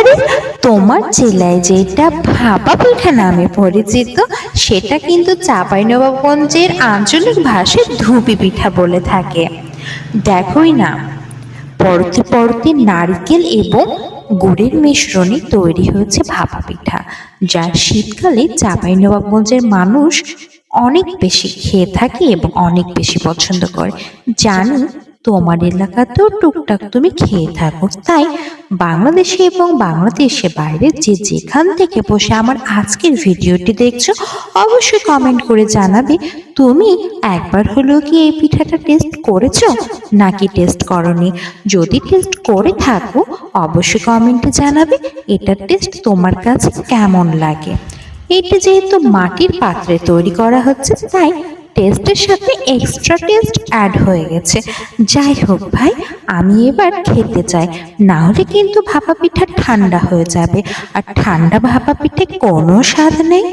আরে, তোমার জেলায় যেটা ভাপা পিঠা নামে পরিচিত সেটা কিন্তু চাঁপাইনবাবগঞ্জের আঞ্চলিক ভাষায় ধুপি পিঠা বলে থাকে। দেখোই না, পরতে পরতে নারকেল এবং গুড়ের মিশ্রণে তৈরি হয়েছে ভাপা পিঠা, যা শীতকালে চাঁপাইনবাবগঞ্জের মানুষ অনেক বেশি খেয়ে থাকে এবং অনেক বেশি পছন্দ করে। জানি তোমার এলাকাতেও টুকটাক তুমি খেয়ে থাকো, তাই বাংলাদেশে এবং বাংলাদেশে বাইরে যে যেখান থেকে বসে আমার আজকের ভিডিওটি দেখছো, অবশ্যই কমেন্ট করে জানাবে তুমি একবার হলেও কি এই পিঠাটা টেস্ট করেছো নাকি টেস্ট করনি। যদি টেস্ট করে থাকো অবশ্যই কমেন্টে জানাবে এটার টেস্ট তোমার কাছে কেমন লাগে। এটা যেহেতু মাটির পাত্রে তৈরি করা হচ্ছে, তাই টেস্টের সাথে এক্সট্রা টেস্ট অ্যাড হয়ে গেছে। যাই হোক ভাই, আমি এবার খেতে চাই, না হলে কিন্তু ভাপা পিঠা ঠান্ডা হয়ে যাবে, আর ঠান্ডা ভাপা পিঠে কোনো স্বাদ নেই।